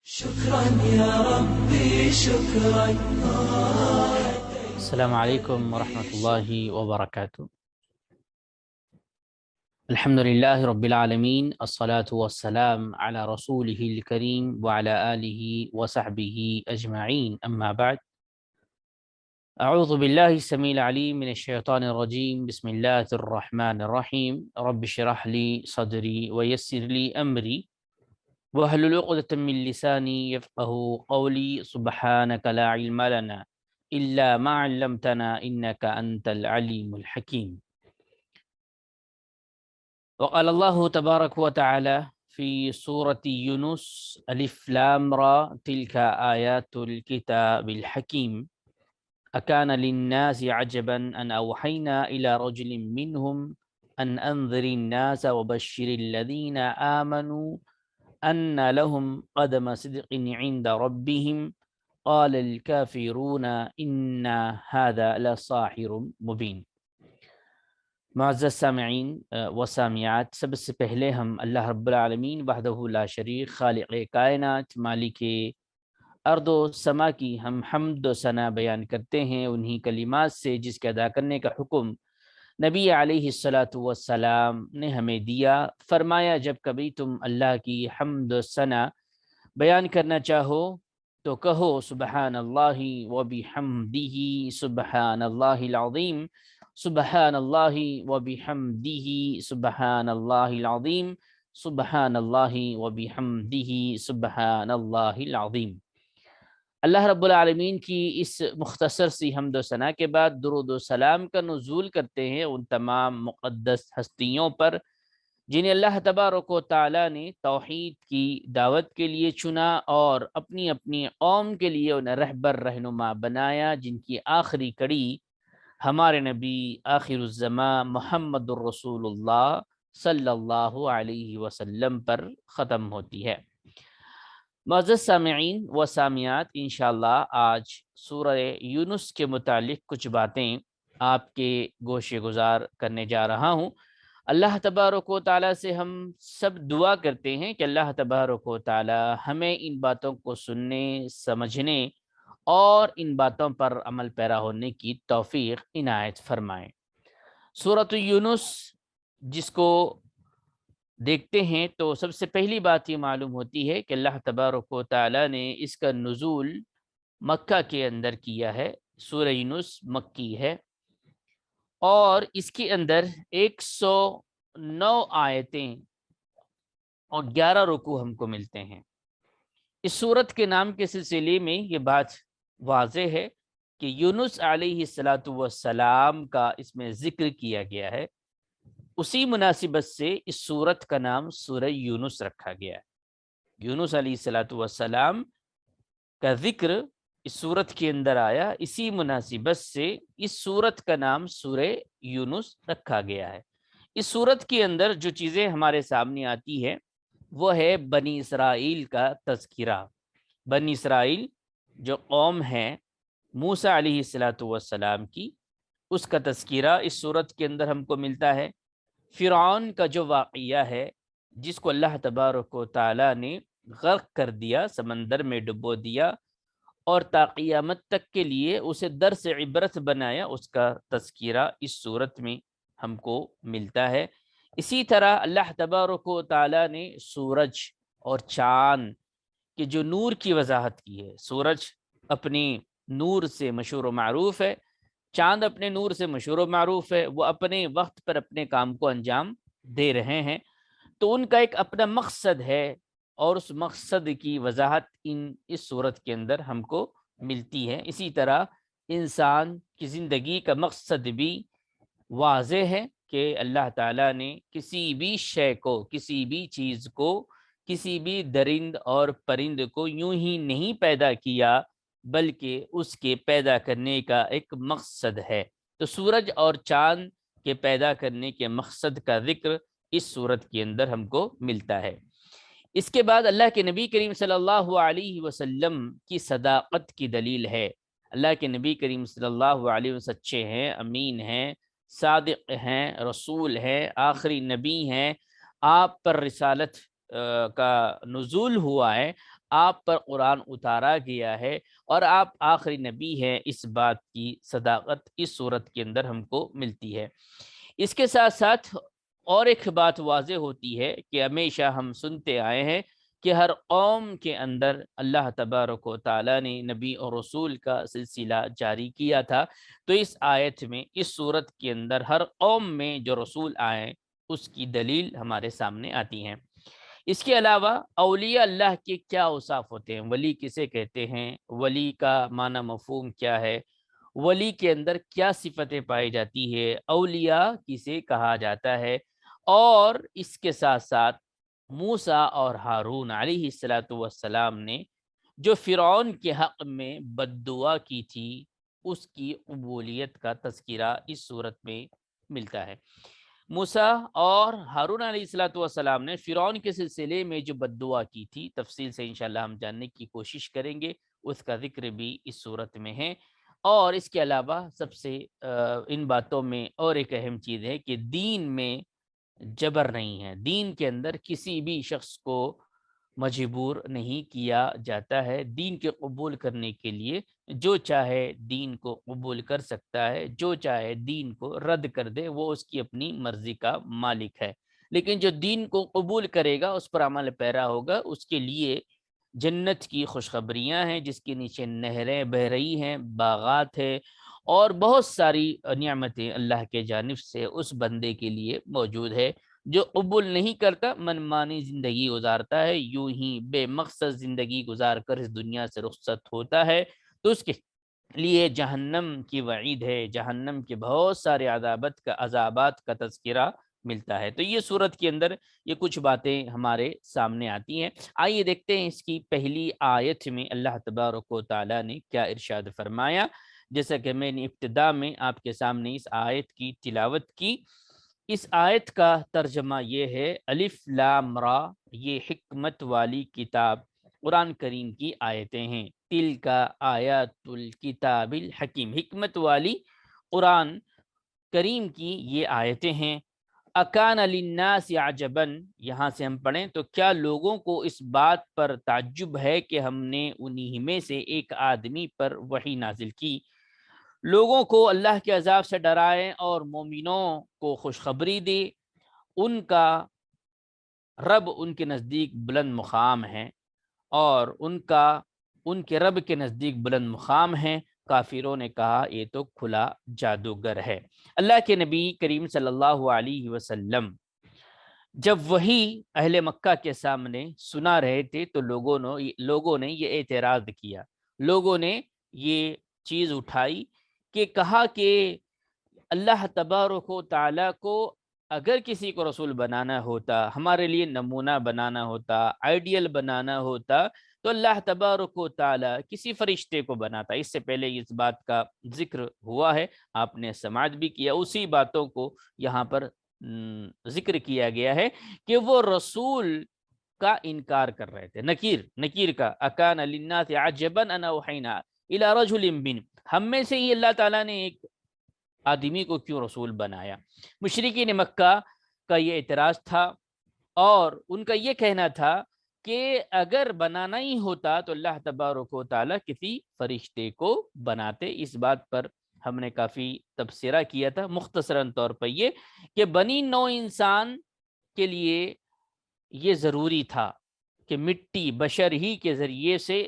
شكرا يا ربي شكرا. السلام عليكم ورحمة الله وبركاته. الحمد لله رب العالمين، الصلاة والسلام على رسوله الكريم وعلى آله وصحبه أجمعين، أما بعد. أعوذ بالله السميع العليم من الشيطان الرجيم. بسم الله الرحمن الرحيم. رب اشرح لي صدري ويسر لي أمري واحلل عقدة من لساني يفقهوا قولي. سبحانك لا علم لنا إلا ما علمتنا إنك أنت العليم الحكيم. وقال الله تبارك وتعالى في سورة يونس: ألف لام را تلك آيات الكتاب الحكيم أكان للناس عجبا أن أوحينا إلى رجل منهم أن أنذر الناس وبشر الذين آمنوا أن لهم قدم صدق عند ربهم قال الكافرون إن هذا لساحر مبين. معزز سامعین و سامعات، سب سے پہلے ہم اللہ رب العالمین وحدہ لا شریک خالق کائنات مالک ارض و سما کی ہم حمد و ثنا بیان کرتے ہیں انہی کلمات سے جس کے ادا کرنے کا حکم نبی علیہ الصلاۃ والسلام نے ہمیں دیا۔ فرمایا جب کبھی تم اللہ کی حمد و ثنا بیان کرنا چاہو تو کہو سبحان اللہ و بحمدہ سبحان اللہ العظیم، سبحان اللہ و بحمدہ سبحان اللہ العظیم، سبحان اللہ و بحمدہ سبحان اللہ العظیم۔ اللہ رب العالمین کی اس مختصر سی حمد و ثنا کے بعد درود و سلام کا نزول کرتے ہیں ان تمام مقدس ہستیوں پر جنہیں اللہ تبارک و تعالیٰ نے توحید کی دعوت کے لیے چنا اور اپنی اپنی قوم کے لیے انہیں رہبر رہنما بنایا، جن کی آخری کڑی ہمارے نبی آخر الزمان محمد الرسول اللہ صلی اللہ علیہ وسلم پر ختم ہوتی ہے۔ معزز سامعین و سامعات، انشاءاللہ آج سورہ یونس کے متعلق کچھ باتیں آپ کے گوش گزار کرنے جا رہا ہوں۔ اللہ تبارک و تعالیٰ سے ہم سب دعا کرتے ہیں کہ اللہ تبارک و تعالیٰ ہمیں ان باتوں کو سننے، سمجھنے اور ان باتوں پر عمل پیرا ہونے کی توفیق عنایت فرمائیں۔ سورۃ یونس جس کو دیکھتے ہیں تو سب سے پہلی بات یہ معلوم ہوتی ہے کہ اللہ تبارک و تعالیٰ نے اس کا نزول مکہ کے اندر کیا ہے۔ سورہ یونس مکی ہے اور اس کے اندر 109 آیتیں اور 11 رکوع ہم کو ملتے ہیں۔ اس سورت کے نام کے سلسلے میں یہ بات واضح ہے کہ یونس علیہ السلام کا اس میں ذکر کیا گیا ہے، اسی مناسبت سے اس سورت کا نام سورہ یونس رکھا گیا ہے۔ یونس علیہ السلام کا ذکر اس سورت کے اندر آیا، اسی مناسبت سے اس سورت کا نام سورہ یونس رکھا گیا ہے۔ اس سورت کے اندر جو چیزیں ہمارے سامنے آتی ہے وہ ہے بنی اسرائیل کا تذکرہ۔ بنی اسرائیل جو قوم ہے موسیٰ علیہ السلام کی، اس کا تذکرہ اس سورت کے اندر ہم کو ملتا ہے۔ فرعون کا جو واقعہ ہے جس کو اللہ تبارک و تعالیٰ نے غرق کر دیا، سمندر میں ڈبو دیا اور تا قیامت تک کے لیے اسے درس عبرت بنایا، اس کا تذکرہ اس صورت میں ہم کو ملتا ہے۔ اسی طرح اللہ تبارک و تعالیٰ نے سورج اور چاند کے جو نور کی وضاحت کی ہے۔ سورج اپنی نور سے مشہور و معروف ہے، چاند اپنے نور سے مشہور و معروف ہے، وہ اپنے وقت پر اپنے کام کو انجام دے رہے ہیں، تو ان کا ایک اپنا مقصد ہے اور اس مقصد کی وضاحت اس صورت کے اندر ہم کو ملتی ہے۔ اسی طرح انسان کی زندگی کا مقصد بھی واضح ہے کہ اللہ تعالیٰ نے کسی بھی شے کو، کسی بھی چیز کو، کسی بھی درند اور پرند کو یوں ہی نہیں پیدا کیا، بلکہ اس کے پیدا کرنے کا ایک مقصد ہے۔ تو سورج اور چاند کے پیدا کرنے کے مقصد کا ذکر اس سورت کے اندر ہم کو ملتا ہے۔ اس کے بعد اللہ کے نبی کریم صلی اللہ علیہ وسلم کی صداقت کی دلیل ہے۔ اللہ کے نبی کریم صلی اللہ علیہ وسلم سچے ہیں، امین ہیں، صادق ہیں، رسول ہیں، آخری نبی ہیں، آپ پر رسالت کا نزول ہوا ہے، آپ پر قرآن اتارا گیا ہے اور آپ آخری نبی ہیں، اس بات کی صداقت اس صورت کے اندر ہم کو ملتی ہے۔ اس کے ساتھ ساتھ اور ایک بات واضح ہوتی ہے کہ ہمیشہ ہم سنتے آئے ہیں کہ ہر قوم کے اندر اللہ تبارک و تعالیٰ نے نبی اور رسول کا سلسلہ جاری کیا تھا، تو اس آیت میں، اس صورت کے اندر ہر قوم میں جو رسول آئے اس کی دلیل ہمارے سامنے آتی ہیں۔ اس کے علاوہ اولیاء اللہ کے کیا اوصاف ہوتے ہیں، ولی کسے کہتے ہیں، ولی کا معنی مفہوم کیا ہے، ولی کے اندر کیا صفتیں پائی جاتی ہے، اولیاء کسے کہا جاتا ہے، اور اس کے ساتھ ساتھ موسیٰ اور ہارون علیہ السلام نے جو فرعون کے حق میں بد دعا کی تھی، اس کی قبولیت کا تذکرہ اس صورت میں ملتا ہے۔ موسیٰ اور ہارون علیہ السلام نے فرعون کے سلسلے میں جو بد دعا کی تھی، تفصیل سے انشاءاللہ ہم جاننے کی کوشش کریں گے، اس کا ذکر بھی اس صورت میں ہے۔ اور اس کے علاوہ سب سے ان باتوں میں اور ایک اہم چیز ہے کہ دین میں جبر نہیں ہے، دین کے اندر کسی بھی شخص کو مجبور نہیں کیا جاتا ہے۔ دین کے قبول کرنے کے لیے جو چاہے دین کو قبول کر سکتا ہے، جو چاہے دین کو رد کر دے، وہ اس کی اپنی مرضی کا مالک ہے، لیکن جو دین کو قبول کرے گا، اس پر عمل پیرا ہوگا، اس کے لیے جنت کی خوشخبریاں ہیں، جس کے نیچے نہریں بہہ رہی ہیں، باغات ہے، اور بہت ساری نعمتیں اللہ کے جانب سے اس بندے کے لیے موجود ہے۔ جو قبول نہیں کرتا، منمانی زندگی گزارتا ہے، یوں ہی بے مقصد زندگی گزار کر اس دنیا سے رخصت ہوتا ہے، تو اس کے لیے جہنم کی وعید ہے، جہنم کے بہت سارے عذابات کا تذکرہ ملتا ہے۔ تو یہ صورت کے اندر یہ کچھ باتیں ہمارے سامنے آتی ہیں۔ آئیے دیکھتے ہیں اس کی پہلی آیت میں اللہ تبارک و تعالیٰ نے کیا ارشاد فرمایا۔ جیسا کہ میں نے ابتدا میں آپ کے سامنے اس آیت کی تلاوت کی، اس آیت کا ترجمہ یہ ہے، الف لام را، یہ حکمت والی کتاب قرآن کریم کی آیتیں ہیں، تلک آیات الکتاب الحکیم، حکمت والی قرآن کریم کی یہ آیتیں ہیں۔ اکان للناس عجبا، یہاں سے ہم پڑھیں تو کیا لوگوں کو اس بات پر تعجب ہے کہ ہم نے انہی میں سے ایک آدمی پر وحی نازل کی، لوگوں کو اللہ کے عذاب سے ڈرائیں اور مومنوں کو خوشخبری دے۔ ان کا رب ان کے نزدیک بلند مقام ہے، اور ان کے رب کے نزدیک بلند مقام ہے۔ کافروں نے کہا یہ تو کھلا جادوگر ہے۔ اللہ کے نبی کریم صلی اللہ علیہ وسلم جب وہی اہل مکہ کے سامنے سنا رہے تھے تو لوگوں نے یہ اعتراض کیا، لوگوں نے یہ چیز اٹھائی کہ کہا کہ اللہ تبارک و تعالیٰ کو اگر کسی کو رسول بنانا ہوتا، ہمارے لیے نمونہ بنانا ہوتا، آئیڈیل بنانا ہوتا، تو اللہ تبارک و تعالیٰ کسی فرشتے کو بناتا۔ اس سے پہلے اس بات کا ذکر ہوا ہے، آپ نے سماعت بھی کیا، اسی باتوں کو یہاں پر ذکر کیا گیا ہے کہ وہ رسول کا انکار کر رہے تھے، نکیر کا، اکان للناس عجبا ان اوحینا الی رجل من، ہم میں سے ہی اللہ تعالیٰ نے ایک آدمی کو کیوں رسول بنایا۔ مشرکین مکہ کا یہ اعتراض تھا، اور ان کا یہ کہنا تھا کہ اگر بنانا ہی ہوتا تو اللہ تبارک و تعالیٰ کسی فرشتے کو بناتے۔ اس بات پر ہم نے کافی تبصرہ کیا تھا، مختصراً طور پر یہ کہ بنی نو انسان کے لیے یہ ضروری تھا کہ مٹی بشر ہی کے ذریعے سے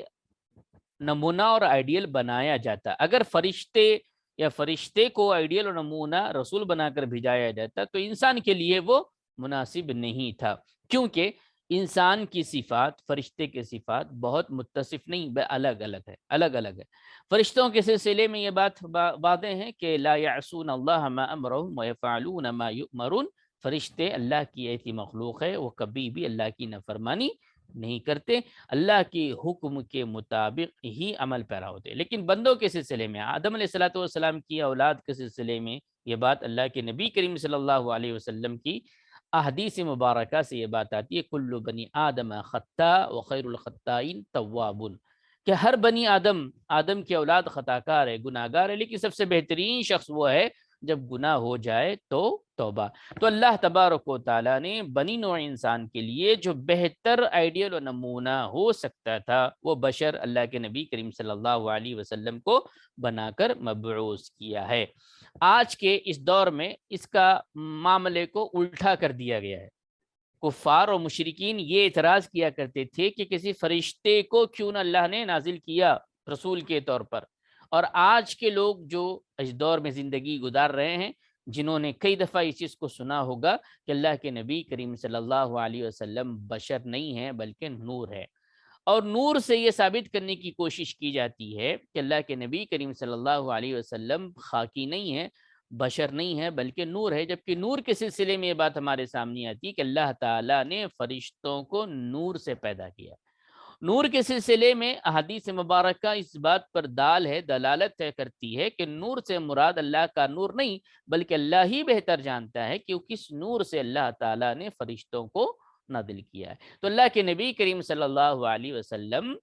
نمونہ اور آئیڈیل بنایا جاتا۔ اگر فرشتے کو آئیڈیل اور نمونہ رسول بنا کر بھیجایا جاتا تو انسان کے لیے وہ مناسب نہیں تھا، کیونکہ انسان کی صفات فرشتے کے صفات بہت متصف نہیں، الگ الگ ہے۔ فرشتوں کے سلسلے میں یہ بات واضح ہے کہ لا یعصون اللہ ما امرهم ویفعلون ما یؤمرون، فرشتے اللہ کی ایسی مخلوق ہے، وہ کبھی بھی اللہ کی نافرمانی نہیں کرتے، اللہ کے حکم کے مطابق ہی عمل پیرا ہوتے۔ لیکن بندوں کے سلسلے میں، آدم علیہ السلام کی اولاد کے سلسلے میں یہ بات اللہ کے نبی کریم صلی اللہ علیہ وسلم کی احادیث مبارکہ سے یہ بات آتی ہے، کل بنی آدم خطاء وخیر الخطائین توابون، کہ ہر بنی آدم کی اولاد خطا کار ہے، گناہ گار ہے، لیکن سب سے بہترین شخص وہ ہے جب گناہ ہو جائے تو توبہ۔ تو اللہ تبارک و تعالیٰ نے بنی نوع انسان کے لیے جو بہتر آئیڈیل و نمونہ ہو سکتا تھا وہ بشر اللہ کے نبی کریم صلی اللہ علیہ وسلم کو بنا کر مبعوث کیا ہے۔ آج کے اس دور میں اس کا معاملے کو الٹا کر دیا گیا ہے۔ کفار اور مشرکین یہ اعتراض کیا کرتے تھے کہ کسی فرشتے کو کیوں نہ اللہ نے نازل کیا رسول کے طور پر، اور آج کے لوگ جو اس دور میں زندگی گزار رہے ہیں، جنہوں نے کئی دفعہ اس چیز کو سنا ہوگا کہ اللہ کے نبی کریم صلی اللہ علیہ وسلم بشر نہیں ہے بلکہ نور ہے، اور نور سے یہ ثابت کرنے کی کوشش کی جاتی ہے کہ اللہ کے نبی کریم صلی اللہ علیہ وسلم خاکی نہیں ہے، بشر نہیں ہے بلکہ نور ہے، جبکہ نور کے سلسلے میں یہ بات ہمارے سامنے آتی ہے کہ اللہ تعالیٰ نے فرشتوں کو نور سے پیدا کیا۔ نور کے سلسلے میں احادیث مبارکہ اس بات پر دلالت کرتی ہے کہ نور سے مراد اللہ کا نور نہیں بلکہ اللہ ہی بہتر جانتا ہے کہ کس نور سے اللہ تعالیٰ نے فرشتوں کو نازل کیا ہے۔ تو اللہ کے نبی کریم صلی اللہ علیہ وسلم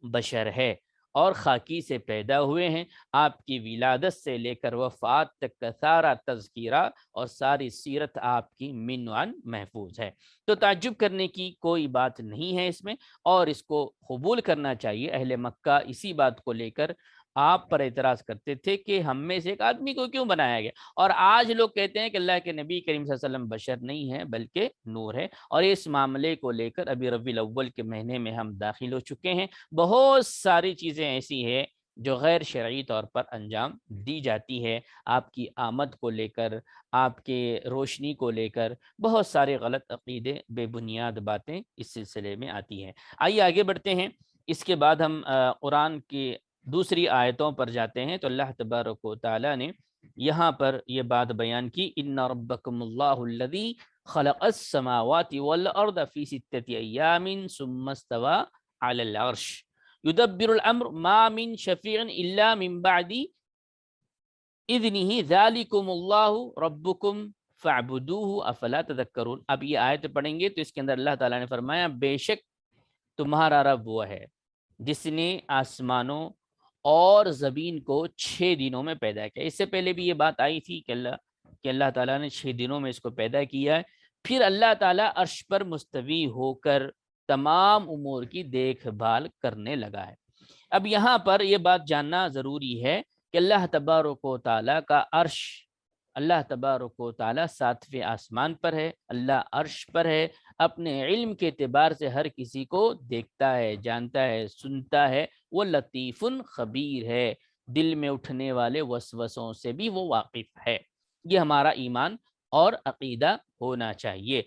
بشر ہے اور خاکی سے پیدا ہوئے ہیں۔ آپ کی ولادت سے لے کر وفات تک کا سارا تذکرہ اور ساری سیرت آپ کی من عن محفوظ ہے۔ تو تعجب کرنے کی کوئی بات نہیں ہے اس میں، اور اس کو قبول کرنا چاہیے۔ اہل مکہ اسی بات کو لے کر آپ پر اعتراض کرتے تھے کہ ہم میں سے ایک آدمی کو کیوں بنایا گیا، اور آج لوگ کہتے ہیں کہ اللہ کے نبی کریم صلی اللہ علیہ وسلم بشر نہیں ہے بلکہ نور ہے۔ اور اس معاملے کو لے کر ابھی ربیع الاول کے مہینے میں ہم داخل ہو چکے ہیں۔ بہت ساری چیزیں ایسی ہیں جو غیر شرعی طور پر انجام دی جاتی ہے، آپ کی آمد کو لے کر، آپ کے روشنی کو لے کر بہت سارے غلط عقیدے، بے بنیاد باتیں اس سلسلے میں آتی ہیں۔ آئیے آگے بڑھتے ہیں۔ اس کے بعد ہم قرآن کی دوسری آیتوں پر جاتے ہیں۔ تو اللہ تبارک و تعالیٰ نے یہاں پر یہ بات بیان کی، ان ربکم اللہ الذی خلق السماوات والارض فی ستۃ ایام ثم استوى علی العرش یدبر الامر ما من شفیع الا من بعد اذنہ ذالکم اللہ ربکم فاعبدوہ افلا تذکرون۔ اب یہ آیت پڑھیں گے تو اس کے اندر اللہ تعالیٰ نے فرمایا بے شک تمہارا رب وہ ہے جس نے آسمانوں اور زمین کو 6 دنوں میں پیدا کیا۔ اس سے پہلے بھی یہ بات آئی تھی کہ اللہ تعالیٰ نے 6 دنوں میں اس کو پیدا کیا ہے۔ پھر اللہ تعالیٰ عرش پر مستوی ہو کر تمام امور کی دیکھ بھال کرنے لگا ہے۔ اب یہاں پر یہ بات جاننا ضروری ہے کہ اللہ تبارک و تعالیٰ کا عرش، اللہ تبارک و تعالیٰ 7ویں آسمان پر ہے، اللہ عرش پر ہے، اپنے علم کے اعتبار سے ہر کسی کو دیکھتا ہے، جانتا ہے، سنتا ہے، وہ لطیف خبیر ہے، دل میں اٹھنے والے وسوسوں سے بھی وہ واقف ہے۔ یہ ہمارا ایمان اور عقیدہ ہونا چاہیے۔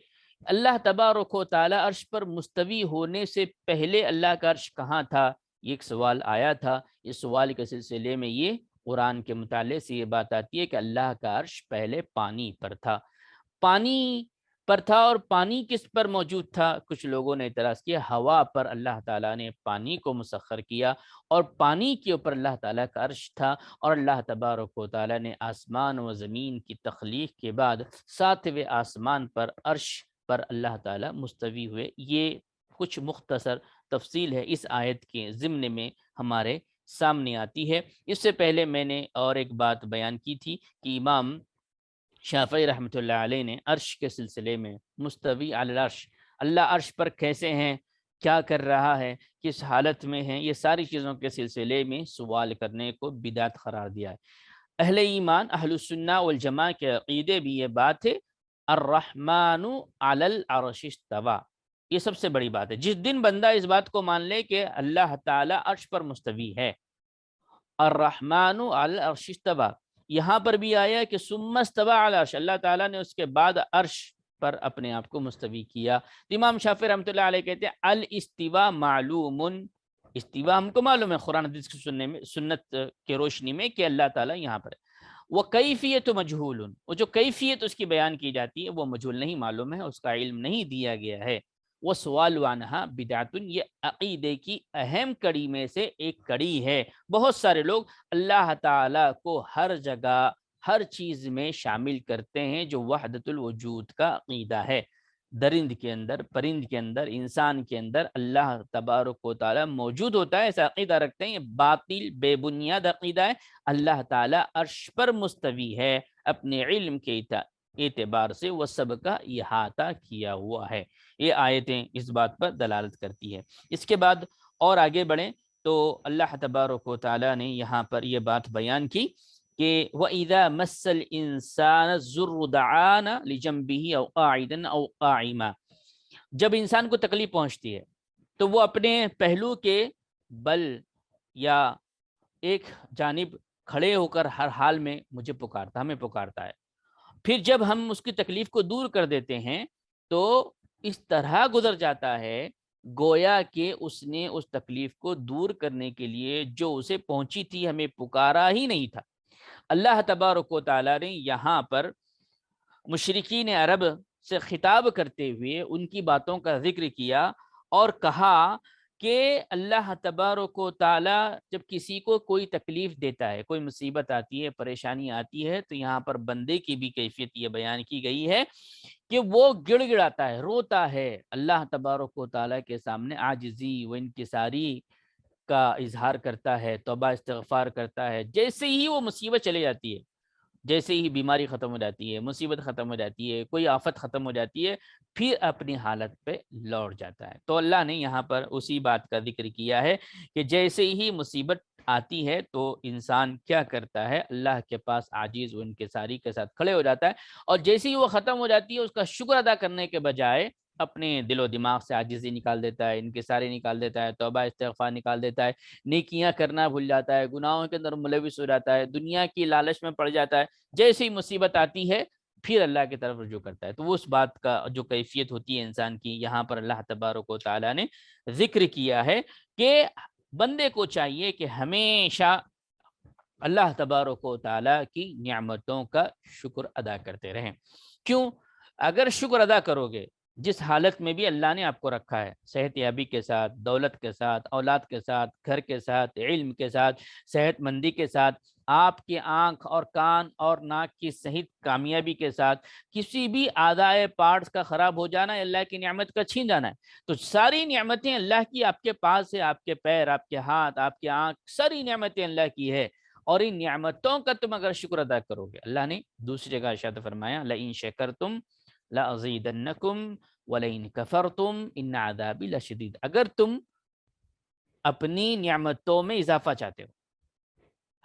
اللہ تبارک و تعالیٰ عرش پر مستوی ہونے سے پہلے اللہ کا عرش کہاں تھا، یہ ایک سوال آیا تھا۔ اس سوال کے سلسلے میں یہ قرآن کے مطالعے سے یہ بات آتی ہے کہ اللہ کا عرش پہلے پانی پر تھا۔ پانی پر تھا، اور پانی کس پر موجود تھا؟ کچھ لوگوں نے اعتراض کیا ہوا پر اللہ تعالیٰ نے پانی کو مسخر کیا، اور پانی کے اوپر اللہ تعالیٰ کا عرش تھا، اور اللہ تبارک و تعالیٰ نے آسمان و زمین کی تخلیق کے بعد 7ویں آسمان پر عرش پر اللہ تعالیٰ مستوی ہوئے۔ یہ کچھ مختصر تفصیل ہے اس آیت کے ضمن میں ہمارے سامنے آتی ہے۔ اس سے پہلے میں نے اور ایک بات بیان کی تھی کہ امام شافعی رحمۃ اللہ علیہ نے عرش کے سلسلے میں مستوی علی العرش، اللہ عرش پر کیسے ہیں، کیا کر رہا ہے، کس حالت میں ہیں، یہ ساری چیزوں کے سلسلے میں سوال کرنے کو بدعت قرار دیا ہے۔ اہل ایمان، اہل السنہ والجماع کے عقیدے بھی یہ بات ہے، الرحمن علی العرش استوى، یہ سب سے بڑی بات ہے۔ جس دن بندہ اس بات کو مان لے کہ اللہ تعالیٰ عرش پر مستوی ہے، الرحمن علی العرش استوى، یہاں پر بھی آیا کہ ثم استوى علی العرش، اللہ تعالیٰ نے اس کے بعد عرش پر اپنے آپ کو مستوی کیا۔ امام شافعی رحمۃ اللہ علیہ کہتے ہیں الاستواء معلوم، استوا ہم کو معلوم ہے قرآن حدیث کی سنت کے روشنی میں کہ اللہ تعالیٰ یہاں پر ہے۔ وہ کیفیت مجہول، وہ جو کیفیت اس کی بیان کی جاتی ہے وہ مجہول نہیں معلوم ہے، اس کا علم نہیں دیا گیا ہے۔ وہ سوال عنہا بدعت، یہ عقیدے کی اہم کڑی میں سے ایک کڑی ہے۔ بہت سارے لوگ اللہ تعالیٰ کو ہر جگہ ہر چیز میں شامل کرتے ہیں، جو وحدت الوجود کا عقیدہ ہے۔ درند کے اندر، پرند کے اندر، انسان کے اندر اللہ تبارک و تعالیٰ موجود ہوتا ہے، ایسا عقیدہ رکھتے ہیں، یہ باطل بے بنیاد عقیدہ ہے۔ اللہ تعالیٰ عرش پر مستوی ہے، اپنے علم کے اعتبار سے وہ سب کا احاطہ کیا ہوا ہے۔ یہ آیتیں اس بات پر دلالت کرتی ہے۔ اس کے بعد اور آگے بڑھیں تو اللہ تبارک و تعالیٰ نے یہاں پر یہ بات بیان کی کہ وَإِذَا مَسَّ الْإِنسَانَ الضُّرُّ دَعَانَا لِجَنبِهِ أَوْ قَاعِدًا أَوْ قَائِمًا، جب انسان کو تکلیف پہنچتی ہے تو وہ اپنے پہلو کے بل یا ایک جانب کھڑے ہو کر ہر حال میں مجھے پکارتا، ہمیں پکارتا ہے۔ پھر جب ہم اس کی تکلیف کو دور کر دیتے ہیں تو اس طرح گزر جاتا ہے گویا کہ اس نے اس تکلیف کو دور کرنے کے لیے جو اسے پہنچی تھی ہمیں پکارا ہی نہیں تھا۔ اللہ تبارک و تعالیٰ نے یہاں پر مشرکین عرب سے خطاب کرتے ہوئے ان کی باتوں کا ذکر کیا اور کہا کہ اللہ تبارک و تعالیٰ جب کسی کو کوئی تکلیف دیتا ہے، کوئی مصیبت آتی ہے، پریشانی آتی ہے، تو یہاں پر بندے کی بھی کیفیت یہ بیان کی گئی ہے کہ وہ گڑ گڑاتا ہے، روتا ہے، اللہ تبارک و تعالیٰ کے سامنے عاجزی و انکساری کا اظہار کرتا ہے، توبہ استغفار کرتا ہے۔ جیسے ہی وہ مصیبت چلے جاتی ہے، جیسے ہی بیماری ختم ہو جاتی ہے، مصیبت ختم ہو جاتی ہے، کوئی آفت ختم ہو جاتی ہے، پھر اپنی حالت پہ لوٹ جاتا ہے۔ تو اللہ نے یہاں پر اسی بات کا ذکر کیا ہے کہ جیسے ہی مصیبت آتی ہے تو انسان کیا کرتا ہے، اللہ کے پاس عاجز و انکساری کے ساتھ کھڑے ہو جاتا ہے، اور جیسے ہی وہ ختم ہو جاتی ہے اس کا شکر ادا کرنے کے بجائے اپنے دل و دماغ سے عاجزی نکال دیتا ہے، انکساری نکال دیتا ہے، توبہ استغفار نکال دیتا ہے، نیکیاں کرنا بھول جاتا ہے، گناہوں کے اندر ملوث ہو جاتا ہے، دنیا کی لالچ میں پڑ جاتا ہے۔ جیسے ہی مصیبت آتی ہے پھر اللہ کی طرف رجوع کرتا ہے۔ تو اس بات کا جو کیفیت ہوتی ہے انسان کی، یہاں پر اللہ تبارک و تعالیٰ نے ذکر کیا ہے کہ بندے کو چاہیے کہ ہمیشہ اللہ تبارک و تعالیٰ کی نعمتوں کا شکر ادا کرتے رہیں۔ کیوں؟ اگر شکر ادا کرو گے، جس حالت میں بھی اللہ نے آپ کو رکھا ہے، صحت یابی کے ساتھ، دولت کے ساتھ، اولاد کے ساتھ، گھر کے ساتھ، علم کے ساتھ، صحت مندی کے ساتھ، آپ کی آنکھ اور کان اور ناک کی صحت کامیابی کے ساتھ، کسی بھی اعضائے پارٹس کا خراب ہو جانا اللہ کی نعمت کا چھین جانا ہے، تو ساری نعمتیں اللہ کی آپ کے پاس ہے، آپ کے پیر، آپ کے ہاتھ، آپ کی آنکھ، ساری نعمتیں اللہ کی ہے، اور ان نعمتوں کا تم اگر شکر ادا کرو گے، اللہ نے دوسری جگہ ارشاد فرمایا لئن شکرتم لازیدنکم ولئن کفرتم ان عذابی لشدید، اگر تم اپنی نعمتوں میں اضافہ چاہتے ہو،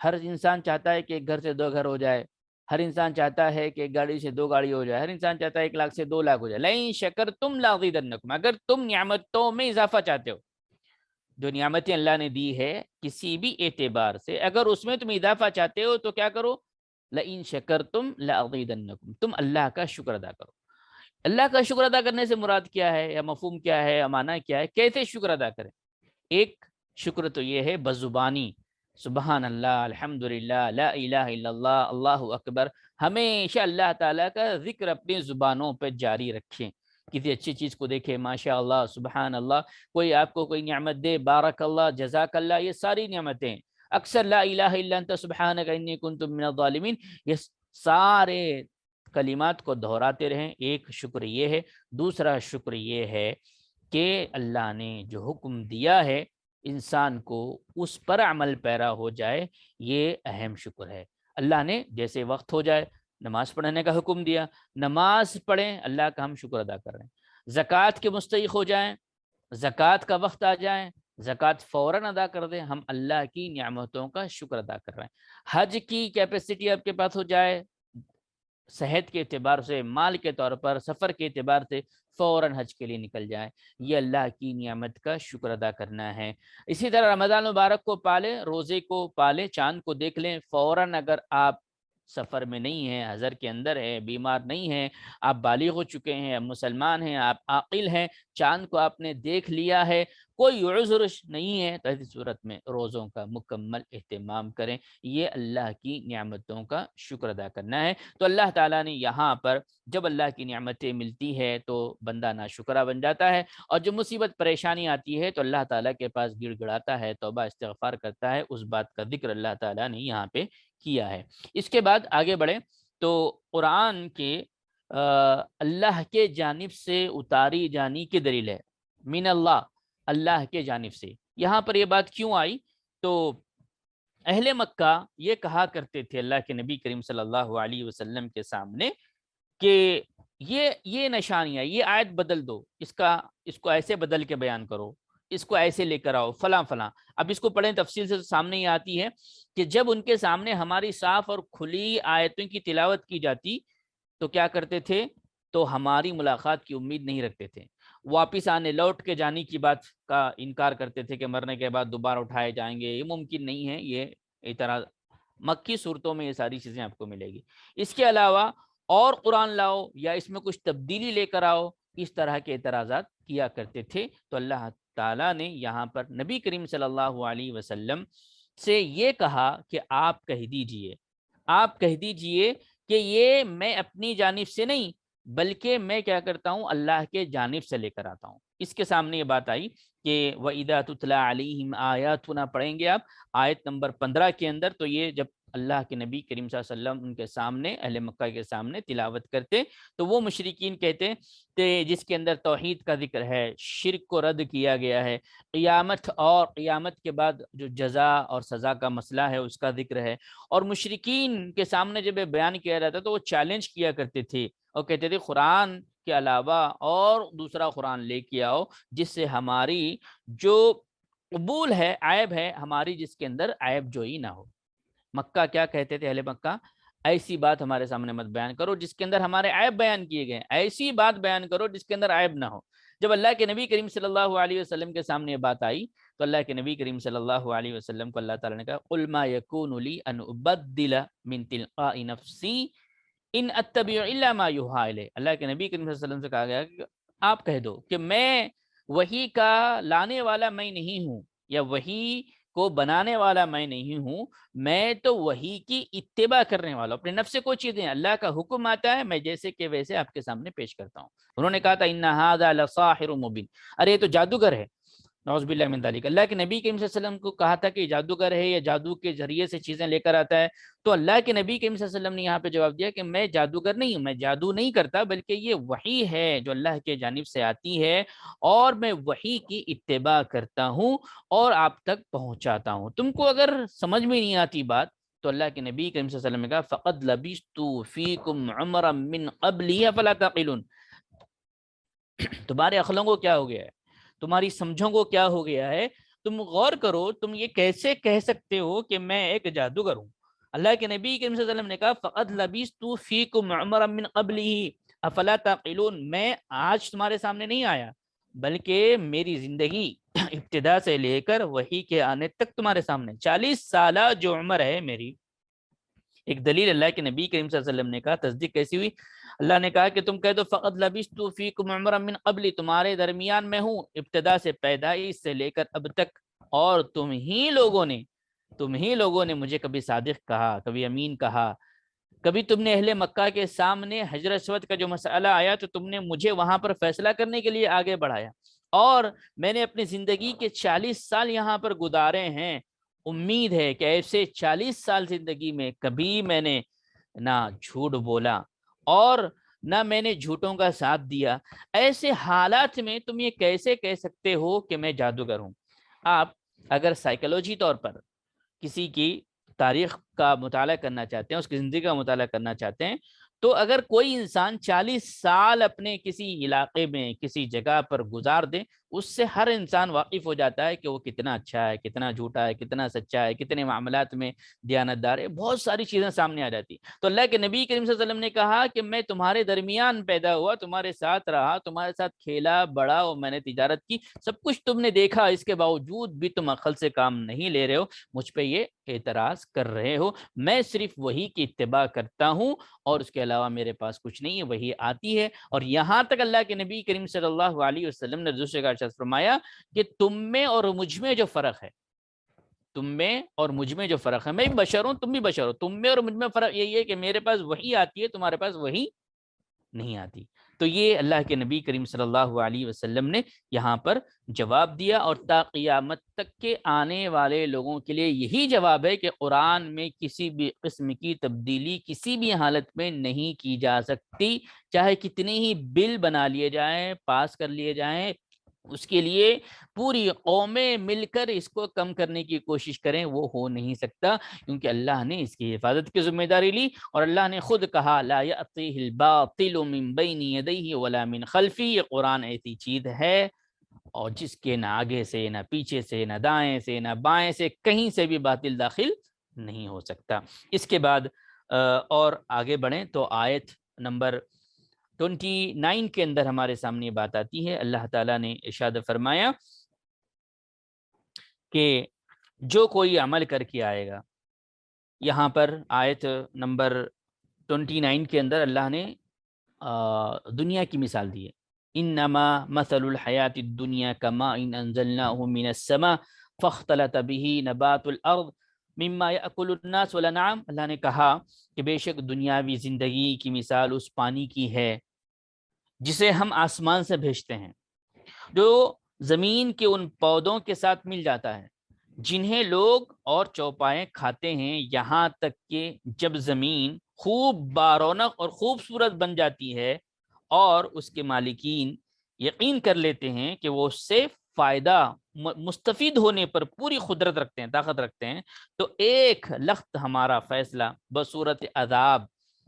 ہر انسان چاہتا ہے کہ ایک گھر سے 2 گھر ہو جائے، ہر انسان چاہتا ہے کہ ایک گاڑی سے 2 گاڑی ہو جائے، ہر انسان چاہتا ہے 1 لاکھ سے 2 لاکھ ہو جائے، لئن شکرتم لازیدنکم، اگر تم نعمتوں میں اضافہ چاہتے ہو، جو نعمتیں اللہ نے دی ہے کسی بھی اعتبار سے، اگر اس میں تم اضافہ چاہتے ہو تو کیا کرو، لئن شکرتم لازیدنکم، تم اللہ کا شکر ادا کرو۔ اللہ کا شکر ادا کرنے سے مراد کیا ہے، یا مفہوم کیا ہے، یا معنی کیا ہے، کیسے شکر ادا کریں؟ ایک شکر تو یہ ہے بزبانی، سبحان اللہ، الحمدللہ، لا الہ الا اللہ، اللہ اکبر، ہمیشہ اللہ تعالیٰ کا ذکر اپنی زبانوں پہ جاری رکھیں۔ کسی اچھی چیز کو دیکھیں، ماشاء اللہ، سبحان اللہ، کوئی آپ کو کوئی نعمت دے، بارک اللہ، جزاک اللہ، یہ ساری نعمتیں، اکثر لا الہ الا انت سبحانک انی کنت من الظالمین، یہ سارے کلمات کو دہراتے رہیں۔ ایک شکر یہ ہے۔ دوسرا شکر یہ ہے کہ اللہ نے جو حکم دیا ہے انسان کو اس پر عمل پیرا ہو جائے، یہ اہم شکر ہے۔ اللہ نے جیسے وقت ہو جائے نماز پڑھنے کا حکم دیا، نماز پڑھیں، اللہ کا ہم شکر ادا کر رہے ہیں۔ زکوٰۃ کے مستحق ہو جائیں، زکوٰۃ کا وقت آ جائیں، زکوٰۃ فوراً ادا کر دیں، ہم اللہ کی نعمتوں کا شکر ادا کر رہے ہیں۔ حج کی کیپیسٹی آپ کے پاس ہو جائے، صحت کے اعتبار سے، مال کے طور پر، سفر کے اعتبار سے فوراً حج کے لیے نکل جائیں، یہ اللہ کی نعمت کا شکر ادا کرنا ہے۔ اسی طرح رمضان مبارک کو پالیں، روزے کو پالیں، چاند کو دیکھ لیں، فوراً اگر آپ سفر میں نہیں ہیں، حضر کے اندر ہے، بیمار نہیں ہیں، آپ بالغ ہو چکے ہیں، آپ مسلمان ہیں، آپ عاقل ہیں، چاند کو آپ نے دیکھ لیا ہے، کوئی عذر نہیں ہے، تو ایسی صورت میں روزوں کا مکمل اہتمام کریں، یہ اللہ کی نعمتوں کا شکر ادا کرنا ہے۔ تو اللہ تعالیٰ نے یہاں پر جب اللہ کی نعمتیں ملتی ہے تو بندہ ناشکرہ بن جاتا ہے، اور جب مصیبت پریشانی آتی ہے تو اللہ تعالیٰ کے پاس گڑ گڑاتا ہے، توبہ استغفار کرتا ہے، اس بات کا ذکر اللہ تعالیٰ نے یہاں پہ کیا ہے۔ اس کے بعد آگے بڑھیں تو قرآن کے اللہ کے جانب سے اتاری جانی کی دلیل ہے، من اللہ، اللہ کے جانب سے۔ یہاں پر یہ بات کیوں آئی؟ تو اہل مکہ یہ کہا کرتے تھے اللہ کے نبی کریم صلی اللہ علیہ وسلم کے سامنے کہ یہ نشانیاں، یہ آیت بدل دو، اس کو ایسے بدل کے بیان کرو، اس کو ایسے لے کر آؤ، فلاں فلاں۔ اب اس کو پڑھیں تفصیل سے، تو سامنے یہ آتی ہے کہ جب ان کے سامنے ہماری صاف اور کھلی آیتوں کی تلاوت کی جاتی تو کیا کرتے تھے؟ تو ہماری ملاقات کی امید نہیں رکھتے تھے، واپس آنے، لوٹ کے جانے کی بات کا انکار کرتے تھے کہ مرنے کے بعد دوبارہ اٹھائے جائیں گے، یہ ممکن نہیں ہے، یہ اعتراض مکی صورتوں میں یہ ساری چیزیں آپ کو ملے گی۔ اس کے علاوہ اور قرآن لاؤ یا اس میں کچھ تبدیلی لے کر آؤ، اس طرح کے اعتراضات کیا کرتے تھے۔ تو اللہ تعالیٰ نے یہاں پر نبی کریم صلی اللہ علیہ وسلم سے یہ کہا کہ آپ کہہ دیجئے کہ یہ میں اپنی جانب سے نہیں بلکہ میں کیا کرتا ہوں، اللہ کے جانب سے لے کر آتا ہوں۔ اس کے سامنے یہ بات آئی کہ وَإِذَا تُتْلَى عَلَيْهِمْ آيَاتُنَا پڑھیں گے آپ آیت نمبر 15 کے اندر، تو یہ جب اللہ کے نبی کریم صلی اللہ علیہ وسلم ان کے سامنے، اہل مکہ کے سامنے تلاوت کرتے تو وہ مشرکین کہتے کہ جس کے اندر توحید کا ذکر ہے، شرک کو رد کیا گیا ہے، قیامت اور قیامت کے بعد جو جزا اور سزا کا مسئلہ ہے اس کا ذکر ہے، اور مشرکین کے سامنے جب یہ بیان کیا جاتا تو وہ چیلنج کیا کرتے تھے اور کہتے تھے قرآن کے علاوہ اور دوسرا قرآن لے کے آؤ جس سے ہماری جو قبول ہے، عیب ہے ہماری، جس کے اندر عیب جوئی نہ ہو۔ مکہ کیا کہتے تھے اہل مکہ؟ ایسی بات ہمارے سامنے مت بیان کرو جس کے اندر ہمارے عیب بیان کیے گئے، ایسی بات بیان کرو جس کے اندر عیب نہ ہو۔ جب اللہ کے نبی کریم صلی اللہ علیہ وسلم کے سامنے یہ بات آئی تو اللہ کے نبی کریم صلی اللہ علیہ وسلم کو اللہ تعالیٰ نے کہا قُلْ مَا يَكُونُ لِي أَنْ أُبَدِّلَ مِنْ تِلْقَاءِ نَفْسِي ان اتبع الا ما یوحیٰ الی۔ اللہ کے نبی کریم صلی اللہ علیہ وسلم سے کہا گیا کہ آپ کہہ دو کہ میں وحی کا لانے والا میں نہیں ہوں، یا وحی کو بنانے والا میں نہیں ہوں، میں تو وحی کی اتباع کرنے والا ہوں۔ اپنے نفس سے کوئی چیزیں اللہ کا حکم آتا ہے میں جیسے کہ ویسے آپ کے سامنے پیش کرتا ہوں۔ انہوں نے کہا تھا ان ھذا لساحر مبین، ارے یہ تو جادوگر ہے، نعوذ باللہ من ذالک۔ اللہ کے نبی کریم صلی اللہ علیہ وسلم کو کہا تھا کہ جادوگر ہے یا جادو کے ذریعے سے چیزیں لے کر آتا ہے، تو اللہ کے نبی کریم صلی اللہ علیہ وسلم نے یہاں پہ جواب دیا کہ میں جادوگر نہیں ہوں، میں جادو نہیں کرتا، بلکہ یہ وحی ہے جو اللہ کے جانب سے آتی ہے اور میں وحی کی اتباع کرتا ہوں اور آپ تک پہنچاتا ہوں۔ تم کو اگر سمجھ میں نہیں آتی بات تو اللہ کے نبی کریم صلی اللہ علیہ وسلم نے کہا فقد لبثت فیکم عمرا من قبلی افلا تعقلون، تمہارے عقلوں کو کیا ہو گیا ہے، تمہاری سمجھوں کو کیا ہو گیا ہے، تم غور کرو، تم یہ کیسے کہہ سکتے ہو کہ میں ایک جادوگر ہوں۔ اللہ کے نبی کریم صلی اللہ علیہ وسلم نے کہا فقد لبثت فیکم عمرا من قبلہ افلا تعقلون، میں آج تمہارے سامنے نہیں آیا بلکہ میری زندگی ابتدا سے لے کر وحی کے آنے تک تمہارے سامنے 40 سالہ جو عمر ہے میری۔ ایک دلیل اللہ کے نبی کریم صلی اللہ علیہ وسلم نے کہا، تصدیق کیسی ہوئی؟ اللہ نے کہا کہ تم کہہ دو فقد لبثت فیکم عمرا من قبلی، تمہارے درمیان میں ہوں ابتدا سے، پیدائش سے لے کر اب تک، اور تم ہی لوگوں نے مجھے کبھی صادق کہا، کبھی امین کہا، کبھی تم نے اہل مکہ کے سامنے حجر اسود کا جو مسئلہ آیا تو تم نے مجھے وہاں پر فیصلہ کرنے کے لیے آگے بڑھایا، اور میں نے اپنی زندگی کے 40 سال یہاں پر گزارے ہیں، امید ہے کہ ایسے 40 سال زندگی میں کبھی میں نے نہ جھوٹ بولا اور نہ میں نے جھوٹوں کا ساتھ دیا، ایسے حالات میں تم یہ کیسے کہہ سکتے ہو کہ میں جادوگر ہوں؟ آپ اگر سائیکولوجی طور پر کسی کی تاریخ کا مطالعہ کرنا چاہتے ہیں، اس کی زندگی کا مطالعہ کرنا چاہتے ہیں، تو اگر کوئی انسان 40 سال اپنے کسی علاقے میں کسی جگہ پر گزار دے، اس سے ہر انسان واقف ہو جاتا ہے کہ وہ کتنا اچھا ہے، کتنا جھوٹا ہے، کتنا سچا ہے، کتنے معاملات میں دیانتدار ہے، بہت ساری چیزیں سامنے آ جاتی۔ تو اللہ کے نبی کریم صلی اللہ علیہ وسلم نے کہا کہ میں تمہارے درمیان پیدا ہوا، تمہارے ساتھ رہا، تمہارے ساتھ کھیلا بڑا اور میں نے تجارت کی، سب کچھ تم نے دیکھا، اس کے باوجود بھی تم عقل سے کام نہیں لے رہے ہو، مجھ پہ یہ اعتراض کر رہے ہو۔ میں صرف وحی کی اتباع کرتا ہوں اور اس کے علاوہ میرے پاس کچھ نہیں ہے، وحی آتی ہے۔ اور یہاں تک اللہ کے نبی کریم صلی اللہ علیہ وسلم نے دوسرے کا ارشاد فرمایا کہ تم میں اور مجھ میں جو فرق ہے، تم میں اور مجھ میں جو فرق ہے، میں بھی بشر ہوں تم بھی بشر ہو، تم میں اور مجھ میں فرق یہی ہے کہ میرے پاس وحی آتی ہے، تمہارے پاس وحی نہیں آتی۔ تو یہ اللہ کے نبی کریم صلی اللہ علیہ وسلم نے یہاں پر جواب دیا، اور تا قیامت تک کے آنے والے لوگوں کے لیے یہی جواب ہے کہ قرآن میں کسی بھی قسم کی تبدیلی کسی بھی حالت میں نہیں کی جا سکتی، چاہے کتنے ہی بل بنا لیے جائیں، پاس کر لیے جائیں، اس کے لیے پوری قومیں مل کر اس کو کم کرنے کی کوشش کریں، وہ ہو نہیں سکتا، کیونکہ اللہ نے اس کی حفاظت کی ذمہ داری لی، اور اللہ نے خود کہا لا یأتیہ الباطل من بین یدیہ ولا من خلفہ، یہ قرآن ایسی چیز ہے اور جس کے نہ آگے سے، نہ پیچھے سے، نہ دائیں سے، نہ بائیں سے، کہیں سے بھی باطل داخل نہیں ہو سکتا۔ اس کے بعد اور آگے بڑھیں تو آیت نمبر 29 کے اندر ہمارے سامنے یہ بات آتی ہے، اللہ تعالیٰ نے ارشاد فرمایا کہ جو کوئی عمل کر کے آئے گا، یہاں پر آیت نمبر 29 کے اندر اللہ نے دنیا کی مثال دی ہے، انما مثل الحیات الدنیا کماء انزلناہ من السماء فاختلط به نبات الارض مما یأکل الناس والانعام، اللہ نے کہا کہ بے شک دنیاوی زندگی کی مثال اس پانی کی ہے جسے ہم آسمان سے بھیجتے ہیں، جو زمین کے ان پودوں کے ساتھ مل جاتا ہے جنہیں لوگ اور چوپائے کھاتے ہیں، یہاں تک کہ جب زمین خوب بارونق اور خوبصورت بن جاتی ہے اور اس کے مالکین یقین کر لیتے ہیں کہ وہ اس سے فائدہ مستفید ہونے پر پوری قدرت رکھتے ہیں، طاقت رکھتے ہیں، تو ایک لخت ہمارا فیصلہ بصورت عذاب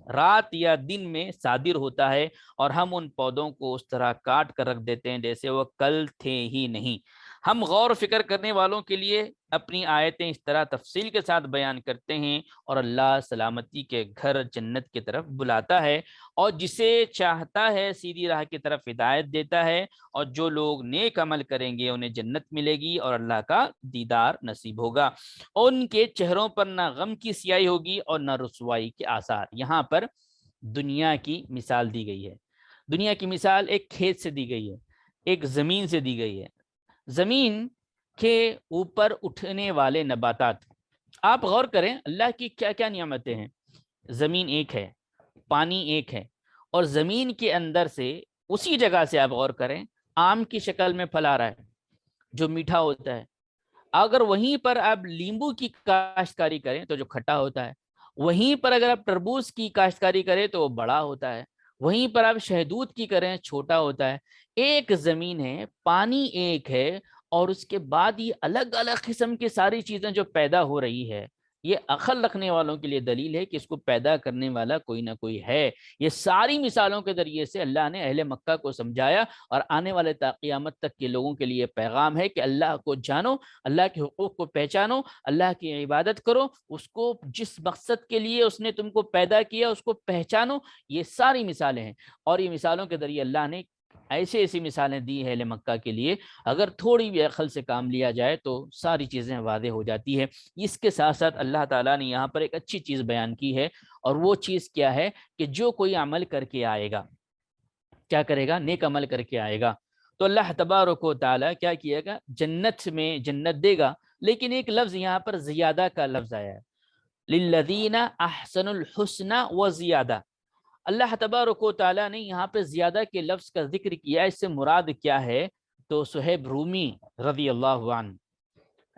رات یا دن میں صادر ہوتا ہے، اور ہم ان پودوں کو اس طرح کاٹ کر رکھ دیتے ہیں جیسے وہ کل تھے ہی نہیں۔ ہم غور و فکر کرنے والوں کے لیے اپنی آیتیں اس طرح تفصیل کے ساتھ بیان کرتے ہیں، اور اللہ سلامتی کے گھر جنت کی طرف بلاتا ہے، اور جسے چاہتا ہے سیدھی راہ کی طرف ہدایت دیتا ہے، اور جو لوگ نیک عمل کریں گے انہیں جنت ملے گی اور اللہ کا دیدار نصیب ہوگا، ان کے چہروں پر نہ غم کی سیاہی ہوگی اور نہ رسوائی کے آثار۔ یہاں پر دنیا کی مثال دی گئی ہے، دنیا کی مثال ایک کھیت سے دی گئی ہے، ایک زمین سے دی گئی ہے، زمین کے اوپر اٹھنے والے نباتات۔ آپ غور کریں اللہ کی کیا کیا نعمتیں ہیں، زمین ایک ہے، پانی ایک ہے، اور زمین کے اندر سے اسی جگہ سے آپ غور کریں آم کی شکل میں پھل آ رہا ہے جو میٹھا ہوتا ہے، اگر وہیں پر آپ لیمبو کی کاشتکاری کریں تو جو کھٹا ہوتا ہے، وہیں پر اگر آپ تربوز کی کاشتکاری کریں تو وہ بڑا ہوتا ہے، وہیں پر آپ شہدود کی کریں چھوٹا ہوتا ہے۔ ایک زمین ہے، پانی ایک ہے، اور اس کے بعد یہ الگ الگ قسم کی ساری چیزیں جو پیدا ہو رہی ہے، یہ عقل رکھنے والوں کے لیے دلیل ہے کہ اس کو پیدا کرنے والا کوئی نہ کوئی ہے۔ یہ ساری مثالوں کے ذریعے سے اللہ نے اہل مکہ کو سمجھایا، اور آنے والے تا قیامت تک کے لوگوں کے لیے پیغام ہے کہ اللہ کو جانو، اللہ کے حقوق کو پہچانو، اللہ کی عبادت کرو، اس کو جس مقصد کے لیے اس نے تم کو پیدا کیا اس کو پہچانو۔ یہ ساری مثالیں ہیں، اور یہ مثالوں کے ذریعے اللہ نے ایسی مثالیں دی ہے اہل مکہ کے لیے، اگر تھوڑی بھی عقل سے کام لیا جائے تو ساری چیزیں واضح ہو جاتی ہے۔ اس کے ساتھ ساتھ اللہ تعالیٰ نے یہاں پر ایک اچھی چیز بیان کی ہے، اور وہ چیز کیا ہے کہ جو کوئی عمل کر کے آئے گا، کیا کرے گا؟ نیک عمل کر کے آئے گا، تو اللہ تبارک و تعالیٰ کیا کیے گا؟ جنت میں جنت دے گا، لیکن ایک لفظ یہاں پر زیادہ کا لفظ آیا ہے، للذین احسنوا الحسنى وزیادہ۔ اللہ تبارک و تعالیٰ نے یہاں پہ زیادہ کے لفظ کا ذکر کیا، اس سے مراد کیا ہے؟ تو صہیب رومی رضی اللہ عنہ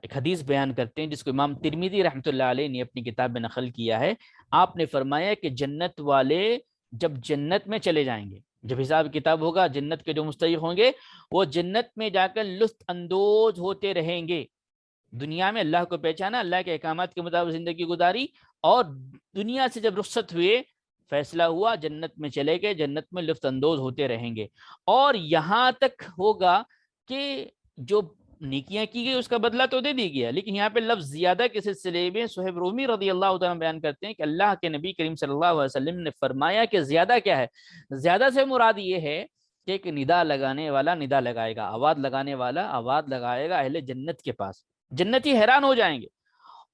ایک حدیث بیان کرتے ہیں جس کو امام ترمذی رحمۃ اللہ علیہ نے اپنی کتاب میں نقل کیا ہے۔ آپ نے فرمایا کہ جنت والے جب جنت میں چلے جائیں گے، جب حساب کتاب ہوگا، جنت کے جو مستحق ہوں گے وہ جنت میں جا کر لطف اندوز ہوتے رہیں گے۔ دنیا میں اللہ کو پہچانا، اللہ کے احکامات کے مطابق زندگی گزاری، اور دنیا سے جب رخصت ہوئے فیصلہ ہوا جنت میں چلے گئے، جنت میں لطف اندوز ہوتے رہیں گے، اور یہاں تک ہوگا کہ جو نیکیاں کی گئی اس کا بدلہ تو دے دی گیا، لیکن یہاں پہ لفظ زیادہ کے سلسلے میں صہیب رومی رضی اللہ تعالیٰ بیان کرتے ہیں کہ اللہ کے نبی کریم صلی اللہ علیہ وسلم نے فرمایا کہ زیادہ کیا ہے؟ زیادہ سے مراد یہ ہے کہ ایک ندا لگانے والا ندا لگائے گا، آواز لگانے والا آواز لگائے گا اہل جنت کے پاس، جنتی حیران ہو جائیں گے،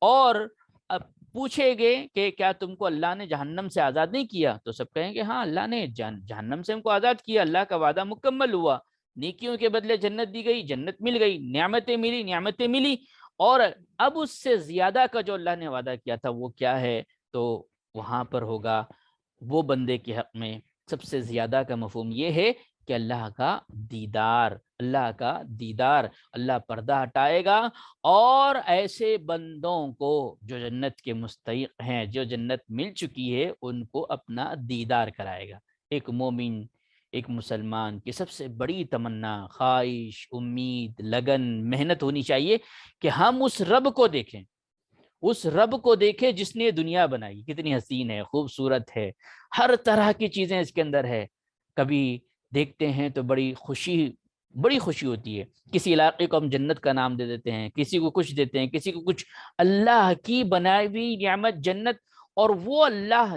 اور اب پوچھے گے کہ کیا تم کو اللہ نے جہنم سے آزاد نہیں کیا؟ تو سب کہیں گے ہاں اللہ نے جہنم سے ہم کو آزاد کیا، اللہ کا وعدہ مکمل ہوا، نیکیوں کے بدلے جنت دی گئی، جنت مل گئی، نعمتیں ملی، اور اب اس سے زیادہ کا جو اللہ نے وعدہ کیا تھا وہ کیا ہے؟ تو وہاں پر ہوگا وہ بندے کے حق میں سب سے زیادہ کا مفہوم یہ ہے کہ اللہ کا دیدار، اللہ کا دیدار، اللہ پردہ ہٹائے گا اور ایسے بندوں کو جو جنت کے مستحق ہیں، جو جنت مل چکی ہے، ان کو اپنا دیدار کرائے گا۔ ایک مومن، ایک مسلمان کی سب سے بڑی تمنا، خواہش، امید، لگن، محنت ہونی چاہیے کہ ہم اس رب کو دیکھیں، اس رب کو دیکھے جس نے دنیا بنائی، کتنی حسین ہے، خوبصورت ہے، ہر طرح کی چیزیں اس کے اندر ہے۔ کبھی دیکھتے ہیں تو بڑی خوشی ہوتی ہے۔ کسی علاقے کو ہم جنت کا نام دے دیتے ہیں، کسی کو کچھ دیتے ہیں، کسی کو کچھ۔ اللہ کی بنائی ہوئی نعمت جنت، اور وہ اللہ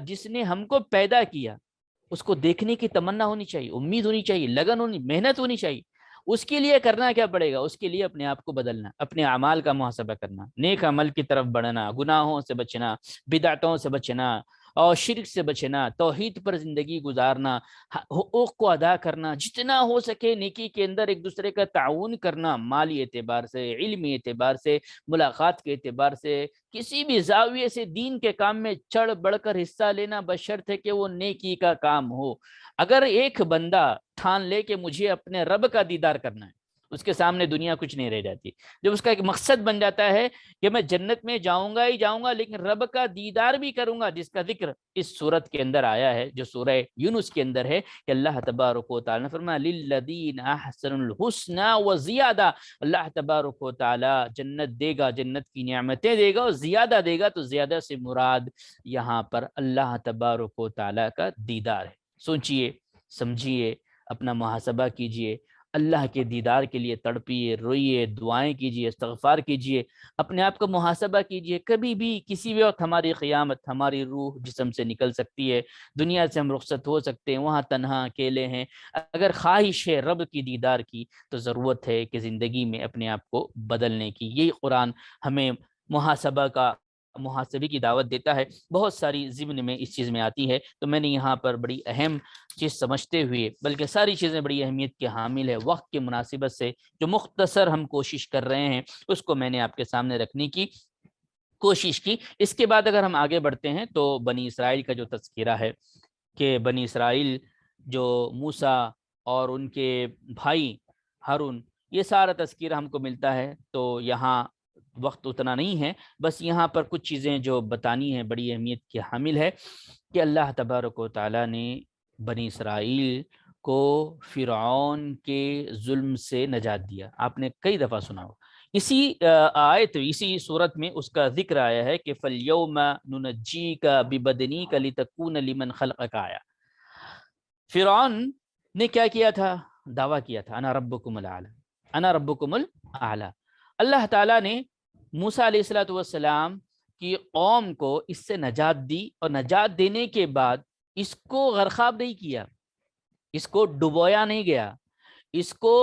جس نے ہم کو پیدا کیا، اس کو دیکھنے کی تمنا ہونی چاہیے، امید ہونی چاہیے، لگن ہونی، محنت ہونی چاہیے۔ اس کے لیے کرنا کیا پڑے گا؟ اس کے لیے اپنے آپ کو بدلنا، اپنے اعمال کا محاسبہ کرنا، نیک عمل کی طرف بڑھنا، گناہوں سے بچنا، بدعتوں سے بچنا اور شرک سے بچنا، توحید پر زندگی گزارنا، حقوق کو ادا کرنا، جتنا ہو سکے نیکی کے اندر ایک دوسرے کا تعاون کرنا، مالی اعتبار سے، علمی اعتبار سے، ملاقات کے اعتبار سے، کسی بھی زاویے سے دین کے کام میں چڑھ بڑھ کر حصہ لینا، بشرط کہ وہ نیکی کا کام ہو۔ اگر ایک بندہ ٹھان لے کہ مجھے اپنے رب کا دیدار کرنا ہے، اس کے سامنے دنیا کچھ نہیں رہ جاتی۔ جب اس کا ایک مقصد بن جاتا ہے کہ میں جنت میں جاؤں گا ہی جاؤں گا، لیکن رب کا دیدار بھی کروں گا، جس کا ذکر اس سورت کے اندر آیا ہے، جو سورہ یونس کے اندر ہے، کہ اللہ تبارک و تعالیٰ نے فرمایا للذین احسنوا الحسنی وزیادہ، اللہ تبارک و تعالیٰ جنت دے گا، جنت کی نعمتیں دے گا اور زیادہ دے گا۔ تو زیادہ سے مراد یہاں پر اللہ تبارک و تعالیٰ کا دیدار ہے۔ سوچئے، سمجھیے، اپنا محاسبہ کیجئے، اللہ کے دیدار کے لیے تڑپیے، روئیے، دعائیں کیجئے، استغفار کیجئے، اپنے آپ کو محاسبہ کیجئے۔ کبھی بھی کسی بھی وقت ہماری قیامت، ہماری روح جسم سے نکل سکتی ہے، دنیا سے ہم رخصت ہو سکتے ہیں، وہاں تنہا اکیلے ہیں۔ اگر خواہش ہے رب کی دیدار کی، تو ضرورت ہے کہ زندگی میں اپنے آپ کو بدلنے کی۔ یہی قرآن ہمیں محاسبے کی دعوت دیتا ہے۔ بہت ساری ضمن میں اس چیز میں آتی ہے، تو میں نے یہاں پر بڑی اہم چیز سمجھتے ہوئے، بلکہ ساری چیزیں بڑی اہمیت کے حامل ہے، وقت کی مناسبت سے جو مختصر ہم کوشش کر رہے ہیں، اس کو میں نے آپ کے سامنے رکھنے کی کوشش کی۔ اس کے بعد اگر ہم آگے بڑھتے ہیں تو بنی اسرائیل کا جو تذکرہ ہے، کہ بنی اسرائیل جو موسیٰ اور ان کے بھائی ہارون، یہ سارا تذکرہ ہم کو ملتا ہے، تو یہاں وقت اتنا نہیں ہے، بس یہاں پر کچھ چیزیں جو بتانی ہیں بڑی اہمیت کی حامل ہے، کہ اللہ تبارک و تعالیٰ نے بنی اسرائیل کو فرعون کے ظلم سے نجات دیا۔ آپ نے کئی دفعہ سنا ہو، اسی آیت، اسی صورت میں اس کا ذکر آیا ہے کہ فَالْيَوْمَ نُنَجِّيكَ بِبَدْنِكَ لِتَكُونَ لِمَنْ خَلْقَكَ آیَةً۔ فرعون نے کیا کیا تھا؟ دعویٰ کیا تھا انا ربکم الاعلی، انا ربکم الاعلی۔ اللہ تعالیٰ نے موسیٰ علیہ الصلوۃ والسلام کی قوم کو اس سے نجات دی، اور نجات دینے کے بعد اس کو غرقاب نہیں کیا، اس کو ڈبویا نہیں گیا، اس کو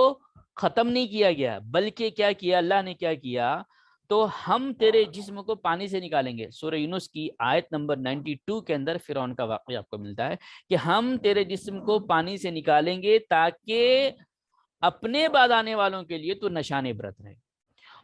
ختم نہیں کیا گیا، بلکہ کیا کیا اللہ نے؟ کیا کیا؟ تو ہم تیرے جسم کو پانی سے نکالیں گے۔ سورہ یونس کی آیت نمبر 92 کے اندر فرعون کا واقعہ آپ کو ملتا ہے، کہ ہم تیرے جسم کو پانی سے نکالیں گے تاکہ اپنے بعد آنے والوں کے لیے تو نشان عبرت رہے۔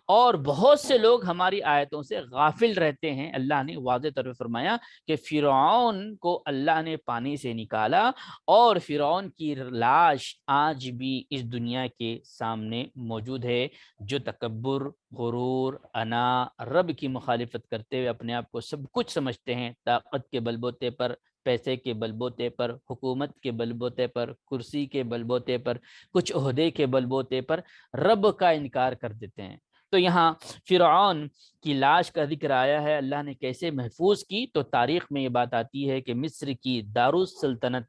اور بہت سے لوگ ہماری آیتوں سے غافل رہتے ہیں۔ اللہ نے واضح طور پر فرمایا کہ فرعون کو اللہ نے پانی سے نکالا، اور فرعون کی لاش آج بھی اس دنیا کے سامنے موجود ہے، جو تکبر، غرور، انا، رب کی مخالفت کرتے ہوئے اپنے آپ کو سب کچھ سمجھتے ہیں، طاقت کے بل بوتے پر، پیسے کے بل بوتے پر، حکومت کے بل بوتے پر، کرسی کے بل بوتے پر، کچھ عہدے کے بل بوتے پر رب کا انکار کر دیتے ہیں۔ تو یہاں فرعون کی لاش کا ذکر آیا ہے، اللہ نے کیسے محفوظ کی؟ تو تاریخ میں یہ بات آتی ہے کہ مصر کی دارالسلطنت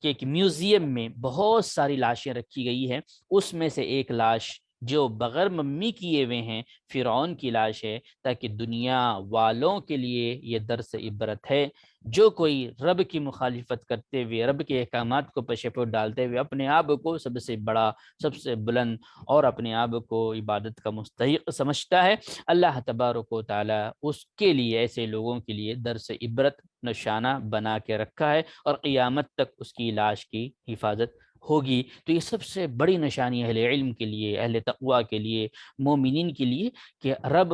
کے ایک میوزیم میں بہت ساری لاشیں رکھی گئی ہیں، اس میں سے ایک لاش جو بغیر ممی کیے ہوئے ہیں، فرعون کی لاش ہے، تاکہ دنیا والوں کے لیے یہ درس عبرت ہے۔ جو کوئی رب کی مخالفت کرتے ہوئے، رب کے احکامات کو پشے پر ڈالتے ہوئے اپنے آپ کو سب سے بڑا، سب سے بلند اور اپنے آپ کو عبادت کا مستحق سمجھتا ہے، اللہ تبارک و تعالیٰ اس کے لیے، ایسے لوگوں کے لیے درس عبرت نشانہ بنا کے رکھا ہے، اور قیامت تک اس کی لاش کی حفاظت ہوگی۔ تو یہ سب سے بڑی نشانی اہل علم کے لیے، اہل تقویٰ کے لیے، مومنین کے لیے، کہ رب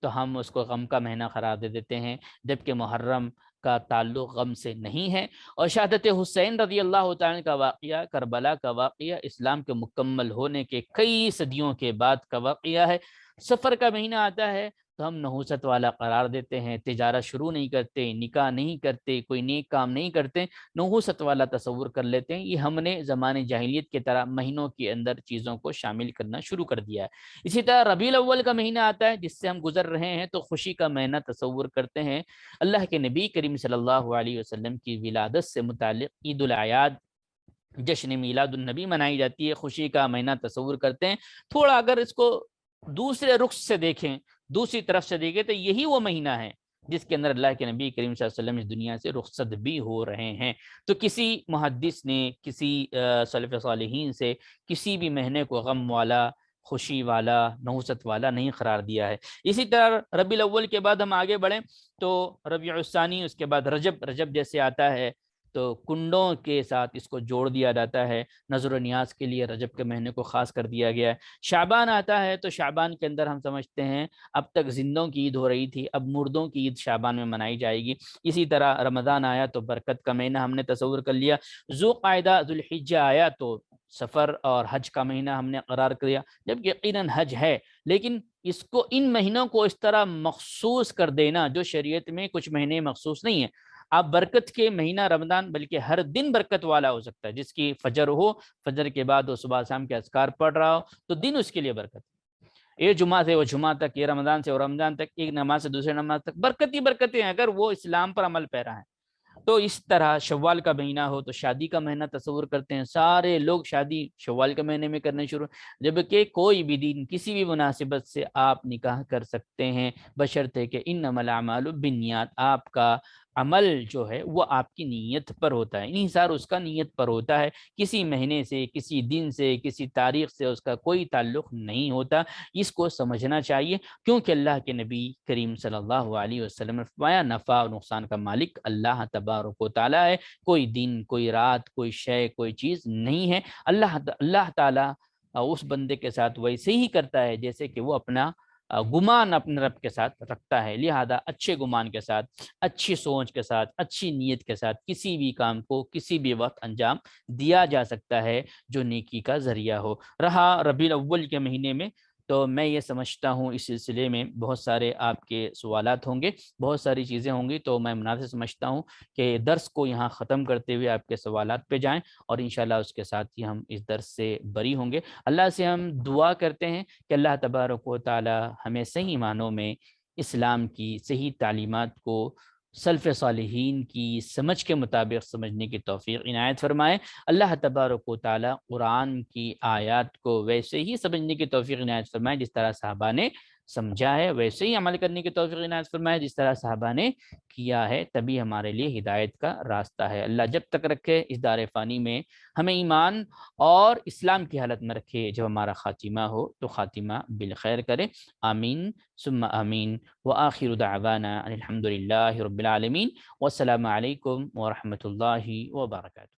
تو ہم اس کو غم کا مہینہ قرار دے دیتے ہیں، جبکہ محرم کا تعلق غم سے نہیں ہے۔ اور شہادت حسین رضی اللہ تعالیٰ کا واقعہ، کربلا کا واقعہ، اسلام کے مکمل ہونے کے کئی صدیوں کے بعد کا واقعہ ہے۔ سفر کا مہینہ آتا ہے تو ہم نحوست والا قرار دیتے ہیں، تجارت شروع نہیں کرتے، نکاح نہیں کرتے، کوئی نیک کام نہیں کرتے، نحوست والا تصور کر لیتے ہیں۔ یہ ہم نے زمانے جاہلیت کی طرح مہینوں کے اندر چیزوں کو شامل کرنا شروع کر دیا ہے۔ اسی طرح ربیع الاول کا مہینہ آتا ہے جس سے ہم گزر رہے ہیں تو خوشی کا مہینہ تصور کرتے ہیں۔ اللہ کے نبی کریم صلی اللہ علیہ وسلم کی ولادت سے متعلق عید الاعیاد، جشن میلاد النبی منائی جاتی ہے، خوشی کا مہینہ تصور کرتے ہیں۔ تھوڑا اگر اس کو دوسرے رخ سے دیکھیں، دوسری طرف سے دیکھیں، تو یہی وہ مہینہ ہے جس کے اندر اللہ کے نبی کریم صلی اللہ علیہ وسلم اس دنیا سے رخصت بھی ہو رہے ہیں۔ تو کسی محدث نے، کسی سلف صالحین سے کسی بھی مہینے کو غم والا، خوشی والا، نحوست والا نہیں قرار دیا ہے۔ اسی طرح ربیع الاول کے بعد ہم آگے بڑھیں تو ربیع الثانی، اس کے بعد رجب جیسے آتا ہے تو کنڈوں کے ساتھ اس کو جوڑ دیا جاتا ہے، نظر و نیاز کے لیے رجب کے مہینے کو خاص کر دیا گیا ہے۔ شعبان آتا ہے تو شعبان کے اندر ہم سمجھتے ہیں اب تک زندوں کی عید ہو رہی تھی، اب مردوں کی عید شعبان میں منائی جائے گی۔ اسی طرح رمضان آیا تو برکت کا مہینہ ہم نے تصور کر لیا۔ ذوالقعدہ، ذوالحجہ آیا تو سفر اور حج کا مہینہ ہم نے قرار کیا، جب یقیناً حج ہے، لیکن اس کو، ان مہینوں کو اس طرح مخصوص کر دینا جو شریعت میں کچھ مہینے مخصوص نہیں ہیں۔ آپ برکت کے مہینہ رمضان بلکہ ہر دن برکت والا ہو سکتا ہے، جس کی فجر ہو، فجر کے بعد وہ صبح شام کے اذکار پڑھ رہا ہو تو دن اس کے لیے برکت ہے۔ یہ جمعہ سے وہ جمعہ تک، یہ رمضان سے وہ رمضان تک، ایک نماز سے دوسرے نماز تک، برکت ہی برکتیں ہیں اگر وہ اسلام پر عمل پیرا ہے۔ تو اس طرح شوال کا مہینہ ہو تو شادی کا مہینہ تصور کرتے ہیں، سارے لوگ شادی شوال کے مہینے میں کرنے شروع، جبکہ کوئی بھی دن کسی بھی مناسبت سے آپ نکاح کر سکتے ہیں، بشرطے کہ انما الاعمال بالنیات، آپ کا عمل جو ہے وہ آپ کی نیت پر ہوتا ہے، انحصار اس کا نیت پر ہوتا ہے، کسی مہینے سے، کسی دن سے، کسی تاریخ سے اس کا کوئی تعلق نہیں ہوتا۔ اس کو سمجھنا چاہیے، کیونکہ اللہ کے نبی کریم صلی اللہ علیہ وسلم نے فرمایا نفع اور نقصان کا مالک اللہ تبارک و تعالیٰ ہے، کوئی دن، کوئی رات، کوئی شے، کوئی چیز نہیں ہے۔ اللہ تعالیٰ اس بندے کے ساتھ ویسے ہی کرتا ہے جیسے کہ وہ اپنا گمان اپنے رب کے ساتھ رکھتا ہے، لہذا اچھے گمان کے ساتھ، اچھی سوچ کے ساتھ، اچھی نیت کے ساتھ کسی بھی کام کو کسی بھی وقت انجام دیا جا سکتا ہے جو نیکی کا ذریعہ ہو۔ رہا ربیع الاول کے مہینے میں، تو میں یہ سمجھتا ہوں اس سلسلے میں بہت سارے آپ کے سوالات ہوں گے، بہت ساری چیزیں ہوں گی، تو میں مناسب سمجھتا ہوں کہ درس کو یہاں ختم کرتے ہوئے آپ کے سوالات پہ جائیں، اور انشاءاللہ اس کے ساتھ ہی ہم اس درس سے بری ہوں گے۔ اللہ سے ہم دعا کرتے ہیں کہ اللہ تبارک و تعالی ہمیں صحیح معنوں میں اسلام کی صحیح تعلیمات کو سلف صالحین کی سمجھ کے مطابق سمجھنے کی توفیق عنایت فرمائے۔ اللہ تبارک و تعالی قرآن کی آیات کو ویسے ہی سمجھنے کی توفیق عنایت فرمائے جس طرح صحابہ نے سمجھا ہے، ویسے ہی عمل کرنے کی توفیق عنایت فرمائے جس طرح صحابہ نے کیا ہے، تبھی ہمارے لیے ہدایت کا راستہ ہے۔ اللہ جب تک رکھے اس دار فانی میں ہمیں ایمان اور اسلام کی حالت میں رکھے، جب ہمارا خاتمہ ہو تو خاتمہ بالخیر کرے۔ آمین ثم آمین۔ وآخر دعوانا الحمد للہ رب العالمین، والسلام علیکم ورحمۃ اللہ وبرکاتہ۔